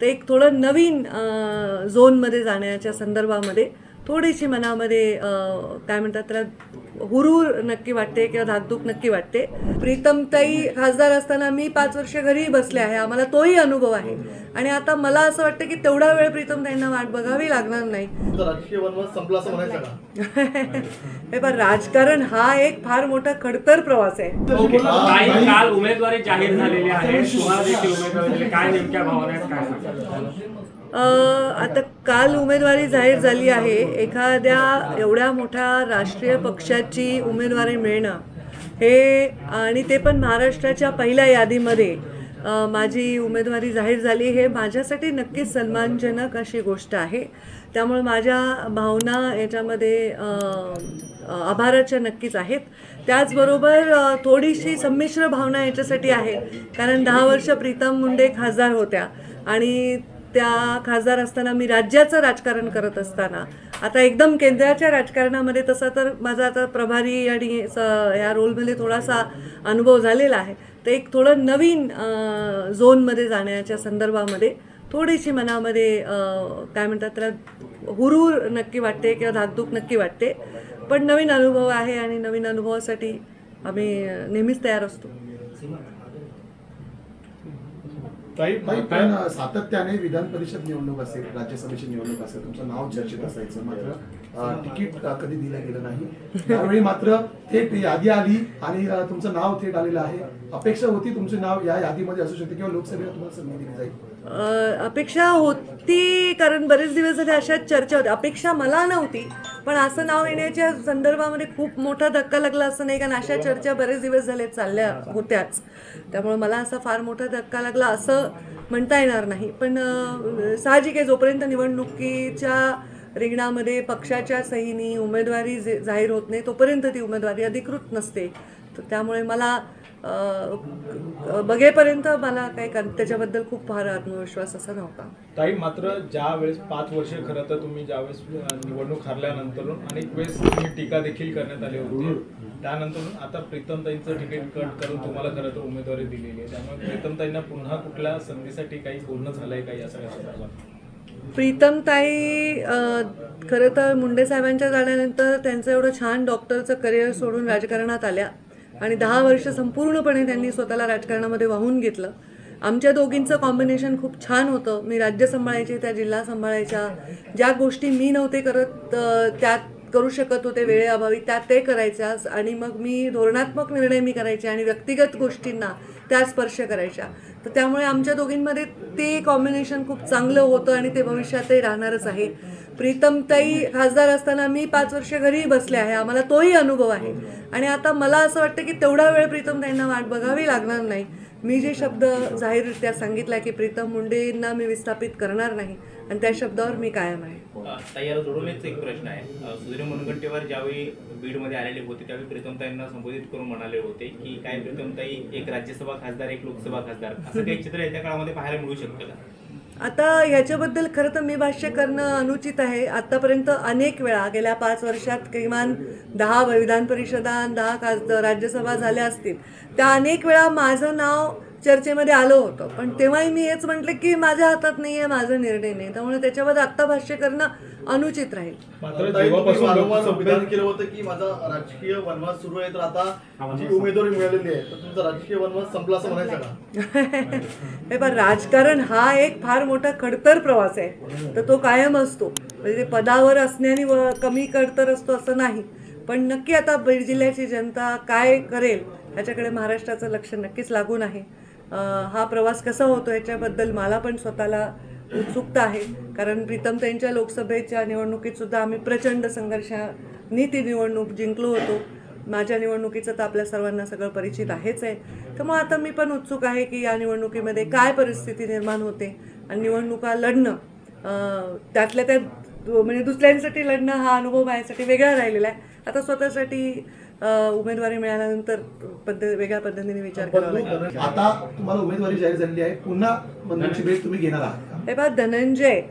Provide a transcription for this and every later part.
तर एक थोडं नवीन झोनमध्ये जाण्याच्या संदर्भामध्ये थोडीशी मनामध्ये काय म्हणतात त्याला हुरूर नक्की वाटते किंवा धाकधूक नक्की वाटते. प्रीतमताई खासदार असताना मी 5 वर्ष घरी बसले आहे, आम्हाला तोही अनुभव आहे. आणि आता मला असं वाटतं की तेवढा वेळ प्रीतमताईंना वाट बघावी लागणार नाही. राजकीय वनवास संपला असं म्हणायचं का? हे पण राजकारण हा एक फार मोठा खडतर प्रवास आहे. काल उमेदवारी जाहीर झालेली आहे, तुम्हाला देखील उमेदवारी दिली, काय नेमक्या भावना आहेत, काय सांगाल? आता काल उमेदवारी जाहीर झाली आहे. एखाद्या एवढ्या मोठ्या राष्ट्रीय पक्षाची उमेदवारी मिळणं हे, आणि ते पण महाराष्ट्राच्या पहिल्या यादीमध्ये माझी उमेदवारी जाहीर झाली, हे माझ्यासाठी नक्कीच सन्मानजनक अशी गोष्ट आहे. त्यामुळे माझ्या भावना याच्यामध्ये आभाराच्या नक्कीच आहेत. त्याचबरोबर थोडीशी संमिश्र भावना याच्यासाठी आहे, कारण 10 वर्ष प्रीतम मुंडे खासदार होत्या आणि त्या खासदार असताना मी राज्याचं राजकारण करत असताना आता एकदम केंद्राच्या राजकारणामध्ये, तसा तर माझा आता प्रभारी आणि ह्या रोलमध्ये थोडासा अनुभव झालेला आहे. तर एक थोडं नवीन झोनमध्ये जाण्याच्या संदर्भामध्ये थोडीशी मनामध्ये काय म्हणतात त्याला हुरूर नक्की वाटते किंवा धाकधूक नक्की वाटते. पण नवीन अनुभव आहे आणि नवीन अनुभवासाठी आम्ही नेहमीच तयार असतो. पण सातत्याने विधान परिषद निवडणूक असेल, राज्यसभेची निवडणूक असेल, तुमचं नाव चर्चेत असायचं, मात्र तिकीट कधी दिलं गेलं नाही. त्यावेळी मात्र थेट यादी आली आणि तुमचं नाव थेट आलेलं आहे. अपेक्षा होती तुमचं नाव या यादीमध्ये असू शकते किंवा लोकसभेला तुम्हाला संधी दिली जाईल? अपेक्षा होती, कारण बरेच दिवस झाले अशाच चर्चा होत्या. अपेक्षा मला नव्हती, पण असं नाव येण्याच्या संदर्भामध्ये खूप मोठा धक्का लागला असं नाही, कारण अशा चर्चा बरेच दिवस झाले चालल्या होत्याच. त्यामुळे मला असा फार मोठा धक्का लागला असं म्हणता येणार नाही. पण साहजिक आहे, जोपर्यंत निवडणुकीच्या रिंगणामध्ये पक्षाच्या सहीनी उमेदवारी जाहीर होत नाही तोपर्यंत ती उमेदवारी अधिकृत नसते. तर त्यामुळे मला बघेपर्यंत मला काही त्याच्याबद्दल खूप फार आत्मविश्वास असा नव्हता. ताई, मात्र ज्या वेळेस 5 वर्ष खरं तर तुम्ही ज्यावेळेस निवडणूक हरल्यानंतर अनेक वेळेस तुम्ही टीका देखील करण्यात आली होती. त्यानंतर आता प्रीतमताईंचं तिकीट कट करून तुम्हाला खरं तर उमेदवारी दिलेली आहे. त्यामुळे प्रीतमताईंना पुन्हा कुठल्या संधीसाठी काही बोलणं झालंय का या सगळ्या संदर्भात? प्रीतमताई खरं तर मुंडे साहेबांच्या जाण्यानंतर त्यांचं एवढं छान डॉक्टरचं करिअर सोडून राजकारणात आल्या आणि 10 वर्ष संपूर्णपणे त्यांनी स्वतःला राजकारणामध्ये वाहून घेतलं. आमच्या दोघींचं कॉम्बिनेशन खूप छान होतं. मी राज्य सांभाळायचे, त्या जिल्हा सांभाळायच्या. ज्या गोष्टी मी नव्हते करत त्यात करू शकत होते वेळेअभावी, त्यात ते करायच्या. आणि मग मी धोरणात्मक निर्णय मी करायचे आणि व्यक्तिगत गोष्टींना त्या स्पर्श करायच्या. तर त्यामुळे आमच्या दोघींमध्ये ते कॉम्बिनेशन खूप चांगलं होतं आणि ते भविष्यातही राहणारच आहे. प्रीतमताई खासदार असताना मी 5 वर्ष घरी बसले आहे, आम्हाला तोही अनुभव आहे. आणि आता मला असं वाटतं की तेवढा वेळ प्रीतमताईंना वाट बघावी लागणार नाही. मी जे शब्द जाहीररित्या सांगितला की प्रीतम मुंडेंना मी विस्थापित करणार नाही, आणि त्या शब्दावर मी कायम आहे. याला जोडूनच एक प्रश्न आहे. सुधीर मुनगंटीवार ज्यावेळी बीडमध्ये आलेले होते त्यावेळी प्रीतमताईंना संबोधित करून म्हणाले होते की काय प्रीतमताई एक राज्यसभा खासदार, एक लोकसभा खासदार, असं काही चित्र येत्या काळामध्ये पाहायला मिळू शकतं का? आता ह्याच्याबद्दल खरं तर मी भाष्य करणं अनुचित आहे. आत्तापर्यंत अनेक वेळा गेल्या 5 वर्षात किमान 10 विधान परिषदा, 10 राज्यसभा झाल्या असतील. त्या अनेक वेळा माझं नाव चर्चेमध्ये आलं होतं, पण तेव्हाही मी हेच म्हटलं की माझ्या हातात नाही आहे, माझा निर्णय नाही. त्यामुळे त्याच्याबद्दल आत्ता भाष्य करणं अनुचित राहील. मात्र विधान केलं होतं की माझा राजकीय वनवास सुरू आहे, तर आता जी उमेदवारी मिळालेली आहे तर तुमचा राजकीय वनवास संपला असं म्हणायचं का? हे पण राजकारण हा एक फार मोठा खडतर प्रवास आहे, तर तो कायम असतो. म्हणजे ते पदावर असण्याने कमी खडतर असतो असं नाही. पण नक्की आता बीड जिल्ह्याची जनता काय करेल ह्याच्याकडे महाराष्ट्राचं लक्ष नक्कीच लागून आहे. हा प्रवास कसा होतो याच्याबद्दल मला पण स्वतःला उत्सुकता आहे, कारण प्रीतमताईंच्या लोकसभेच्या निवडणुकीत सुद्धा आम्ही प्रचंड संघर्षाने ती निवडणूक जिंकलो होतो. माझ्या निवडणुकीचं तर आपल्या सर्वांना सगळं परिचित आहेच आहे. त्यामुळे आता मी पण उत्सुक आहे की या निवडणुकीमध्ये काय परिस्थिती निर्माण होते आणि निवडणुका लढणं, त्यातल्या त्यात म्हणजे दुसऱ्यांसाठी लढणं हा अनुभव माझ्यासाठी वेगळा राहिलेला आहे. आता स्वतःसाठी उमेदवारी मिळाल्यानंतर वेगळ्या पद्धतीने विचार करावा लागेल. आता तुम्हाला उमेदवारी जाहीर झालेली आहे, पुन्हा बंधूंची भेट तुम्ही घेणार आहात? हे बघा, धनंजय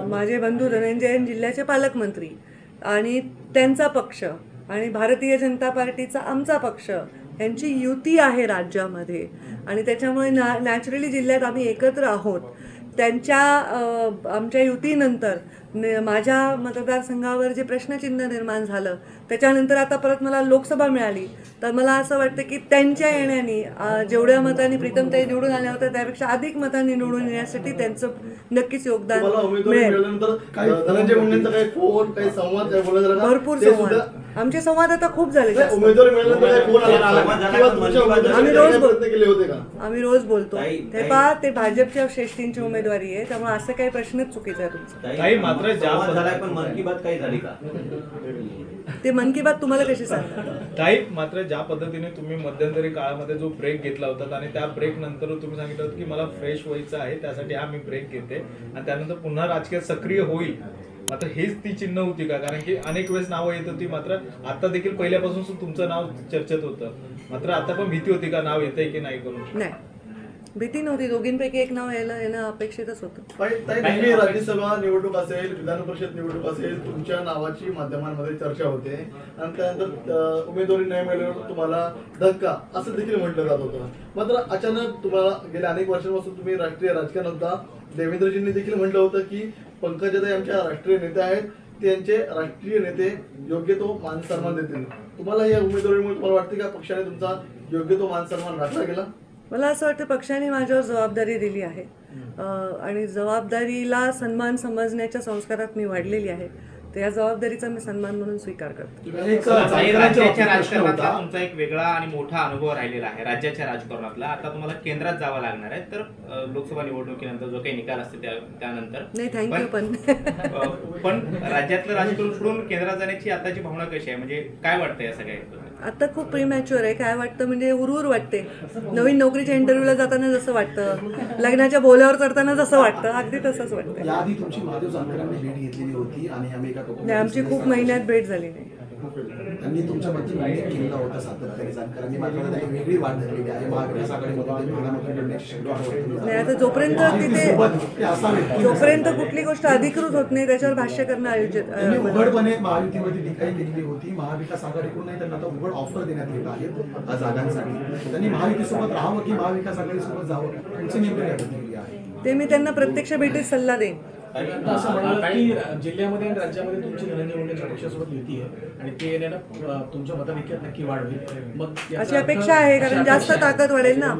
माझे बंधू धनंजय जिल्ह्याचे पालकमंत्री आणि त्यांचा पक्ष आणि भारतीय जनता पार्टीचा आमचा पक्ष यांची युती आहे राज्यामध्ये आणि त्याच्यामुळे नॅचरली जिल्ह्यात आम्ही एकत्र आहोत. त्यांच्या आमच्या युतीनंतर माझ्या मतदारसंघावर जे प्रश्नचिन्ह निर्माण झालं त्याच्यानंतर आता परत मला लोकसभा मिळाली, तर मला असं वाटतं की त्यांच्या येण्याने जेवढ्या मतांनी प्रीतमताई निवडून आल्या होत्या त्यापेक्षा अधिक मतांनी निवडून येण्यासाठी त्यांचं नक्कीच योगदान मिळेल. भरपूर संवाद, आमचे संवाद आता खूप झाले. आम्ही रोज बोलतो. ते पहा, ते भाजपच्या श्रेष्ठींची उमेदवारी आहे, त्यामुळे असं काही प्रश्नच चुकीचा आहे तुमचा. ताई मात्र पण मन की बात काही झाली का? ते मन की बात तुम्हाला कशी सांगतात? ताई मात्र ज्या पद्धतीने तुम्ही मध्यंतरी काळामध्ये जो ब्रेक घेतला होता आणि त्या ब्रेक नंतर तुम्ही सांगितलं होतं की मला फ्रेश व्हायचं आहे, त्यासाठी हा मी ब्रेक घेते आणि त्यानंतर पुन्हा राजकीय सक्रिय होईल, मात्र हेच ती चिन्ह होती का? कारण की अनेक वेळेस नावं येत होती, मात्र आता देखील पहिल्यापासून तुमचं नाव चर्चेत होतं, मात्र आता पण भीती होती का नाव येतंय की नाही करून? नाही, भीती नव्हती. दोघींपैकी एक नाव येणं अपेक्षितच होतं. नेहमी राज्यसभा निवडणूक असेल, विधान परिषद निवडणूक असेल, तुमच्या नावाची माध्यमांमध्ये चर्चा होते आणि त्यानंतर उमेदवारी नाही मिळाल्यावर तुम्हाला धक्का असं देखील म्हटलं जात होतं. मात्र अचानक तुम्हाला गेल्या अनेक वर्षांपासून तुम्ही राष्ट्रीय राजकारणात होता. देवेंद्रजींनी देखील म्हटलं होतं की पंकजाताई आमच्या राष्ट्रीय नेते आहेत, त्यांचे राष्ट्रीय नेते योग्य तो मान सन्मान देतील. तुम्हाला या उमेदवारीमुळे तुम्हाला वाटते का पक्षाने तुमचा योग्य तो मान सन्मान राखला गेला? मला असं वाटतं पक्षाने माझ्यावर जबाबदारी दिली आहे आणि जबाबदारीला सन्मान समजण्याच्या संस्कारात मी वाढलेली आहे, तर या जबाबदारीचा मी सन्मान म्हणून स्वीकार करते. राज्याच्या राजकारणातला तुमचा एक वेगळा आणि मोठा अनुभव राहिलेला आहे. राज्याच्या राजकारणातला आता तुम्हाला केंद्रात जावं लागणार आहे, तर लोकसभा निवडणुकीनंतर जो काही निकाल असते त्यानंतर नाही, थँक्यू. पण राज्यातलं राजकारण सोडून केंद्रात जाण्याची आताची भावना कशी आहे, म्हणजे काय वाटतं या सगळ्या? आता खूप प्रीमॅच्युअर आहे. काय वाटतं म्हणजे उरवर वाटते. नवीन नोकरीच्या इंटरव्ह्यूला जाताना जसं वाटतं, लग्नाच्या बोल्यावर चढताना जसं वाटतं, अगदी तसंच वाटतं. याआधी तुमची महादेव जानकरांनी भेट घेतलेली होती आणि आम्ही नाही, आमची खूप महिन्यात भेट झाली नाही. त्यांनी तुमच्याबद्दल उल्लेख केलेला होता सातत्याने. जानकरांनी मात्र त्याची वेगळी वाट धरलेली आहे. महाविकास आघाडीमध्ये ते भावनामधून लढण्याची शक्यता नाही. आता जोपर्यंत कुठली गोष्ट अधिकृत होत नाही त्याच्यावर भाष्य करणं आयोजित उघडपणे महायुतीमध्ये टीका केलेली होती. महाविकास आघाडीकडून नाही त्यांना आता उघड ऑफर देण्यात येत आहेत जागांसाठी. त्यांनी महायुतीसोबत राहावं की महाविकास आघाडीसोबत जावं, तुमची नेमकी काय प्रतिक्रिया आहे? ते मी त्यांना प्रत्यक्ष भेटीत सल्ला देईन. असं म्हणाल की जिल्ह्यामध्ये आणि राज्यामध्ये तुमची धनंजय मुंडेंच्या पक्षासोबत युती आहे आणि ते येण्यानं तुमच्या मताधिक्यात नक्की वाढ होईल, मग अशी अपेक्षा आहे, कारण जास्त ताकद वाढेल ना.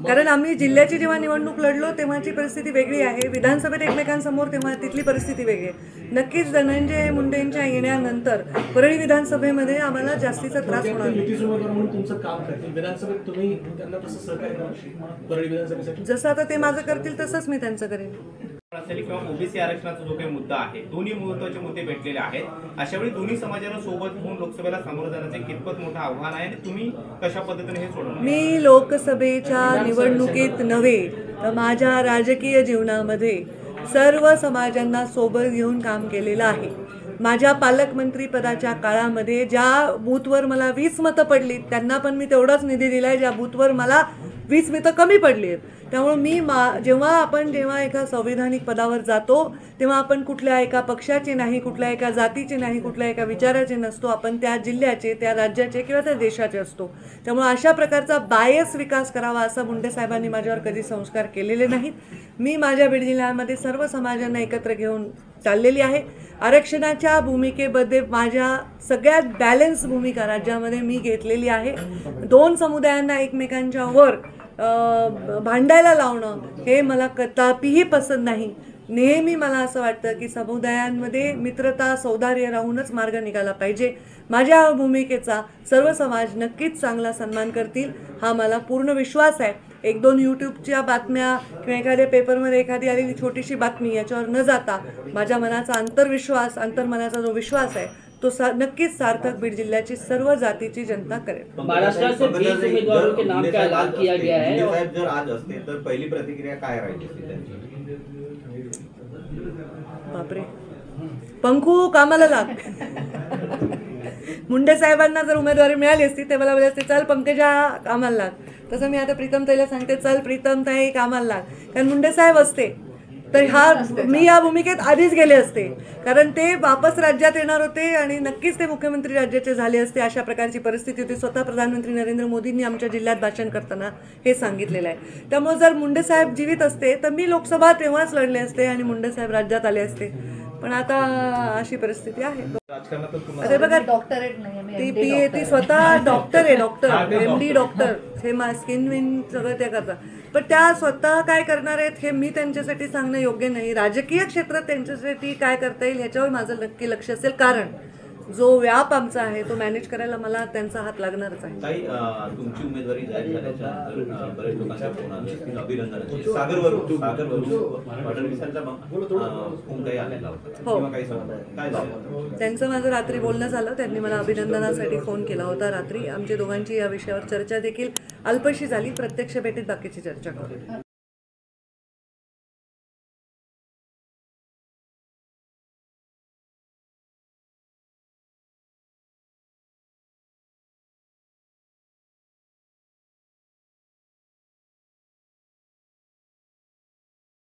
कारण आम्ही जिल्ह्याची जेव्हा निवडणूक लढलो तेव्हाची परिस्थिती वेगळी आहे, विधानसभेत एकमेकांसमोर तेव्हा तिथली परिस्थिती वेगळी आहे. नक्कीच धनंजय मुंडेंच्या येण्यानंतर परळी विधानसभेमध्ये आम्हाला जास्तीचा त्रास होणार. युतीचे उमेदवार म्हणून तुमचं काम करतील विधानसभेत, तुम्ही त्यांना तसं सहकार्य करा परळी विधानसभेसाठी? जसं आता ते माझं करतील तसंच मी त्यांचं करेन. असेल किंवा ओबीसी आरक्षणाचा जो काही मुद्दा आहे, दोन्ही महत्त्वाचे मुद्दे भेटलेले आहेत. अशा वेळी दोन्ही समाजाला सोबत घेऊन लोकसभेला सामोरं जाण्याचे कितपत मोठं आव्हान आहे आणि तुम्ही कशा पद्धतीने हे सोडवणार? मी लोकसभेच्या निवडणुकीत नव्हे तर माझ्या राजकीय जीवनामध्ये सर्व समाजांना सोबत घेऊन काम केलेलं आहे. माझ्या पालकमंत्री पदाच्या काळामध्ये ज्या बूथवर मला 20 मतं पडली त्यांना पण मी तेवढाच निधी दिला आहे ज्या बूथवर मला 20 मतं कमी पडली आहेत. त्यामुळे मी जेव्हा एका संविधानिक पदावर जातो तेव्हा आपण कुठल्या एका पक्षाचे नाही, कुठल्या एका जातीचे नाही, कुठल्या एका विचाराचे नसतो. आपण त्या जिल्ह्याचे, त्या राज्याचे किंवा त्या देशाचे असतो. त्यामुळे अशा प्रकारचा बायस विकास करावा असा मुंडे साहेबांनी माझ्यावर कधी संस्कार केलेले नाहीत. मी माझ्या बीड जिल्ह्यामध्ये सर्व समाजांना एकत्र घेऊन चाललेली आहे. आरक्षणाच्या भूमिकेमध्ये माझ्या सगळ्यात बॅलन्स भूमिका राज्यामध्ये मी घेतलेली आहे. दोन समुदायांना एकमेकांच्या वर भांडायला लावणं हे मला कदापिही पसंत नाही. नेहमी मला असं वाटतं की समुदायांमध्ये मित्रता, सौहार्द राहूनच मार्ग निघाला पाहिजे. माझ्या भूमिकेचा सर्व समाज नक्कीच चांगला सन्मान करतील हा मला पूर्ण विश्वास आहे. 1-2 यूट्यूबच्या बातम्या किंवा एखाद्या पेपरमध्ये एखादी आलेली छोटीशी बातमी याच्यावर न जाता माझ्या मनाचा अंतर्मनाचा जो विश्वास आहे तो नक्कीच सार्थक बीड जिल्ह्याची सर्व जातीची जनता करेल. महाराष्ट्र से 20 उम्मीदवारों के नाम का ऐलान किया गया है. साहेब जर आज असते तर पहिली प्रतिक्रिया काय राहिली त्यांची? बापरे, पंखू कामाला लाग. मुंडे साहेबांना जर उमेदवारी मिळाली असती ते मला बोलायचे चल पंकजा कामाला लाग. तसं मी आता प्रीतमताईला सांगते चल प्रीतमताई कामाला लाग. कारण मुंडे साहेब असते तर मी या भूमिकेत आधीच गेले असते, कारण ते वापस राज्यात येणार होते आणि नक्कीच ते मुख्यमंत्री राज्याचे झाले असते. अशा प्रकारची परिस्थिती होती. स्वतः प्रधानमंत्री नरेंद्र मोदींनी आमच्या जिल्ह्यात भाषण करताना हे सांगितलेलं आहे. त्यामुळे जर मुंडे साहेब जीवित असते तर मी लोकसभा तेव्हाच लढले असते आणि मुंडे साहेब राज्यात आले असते. पण आता अशी परिस्थिती आहे. राजकारणात पुन्हा अरे बघा, डॉक्टरेट नाही ती PA ती स्वतः डॉक्टर आहे, डॉक्टर MD डॉक्टर, हे स्किन विन सगळं ते करतात. पण त्या स्वतः काय करणार आहेत हे मी त्यांच्यासाठी सांगणं योग्य नाही. राजकीय क्षेत्रात त्यांच्यासाठी काय करता येईल ह्याच्यावर माझं नक्की लक्ष असेल, कारण जो व्याप आमचा आहे तो मॅनेज करायला मला त्यांचा हात लागणारच आहे. ताई, तुमची उमेदवारी जाहीर झाल्याच्या नंतर बरेच लोकांचे फोन आले असतील अभिनंदनाचे. सागरवरून फडणवीसांचा फोन काही आलेला होता हो. किंवा काही सांगता काय झालं? त्यांचं माझं रात्री बोलणं झालं. त्यांनी मला अभिनंदनासाठी फोन केला होता रात्री. आमची दोघांची या विषयावर चर्चा देखील अल्पशी झाली. प्रत्यक्ष भेटीत बाकीची चर्चा करू.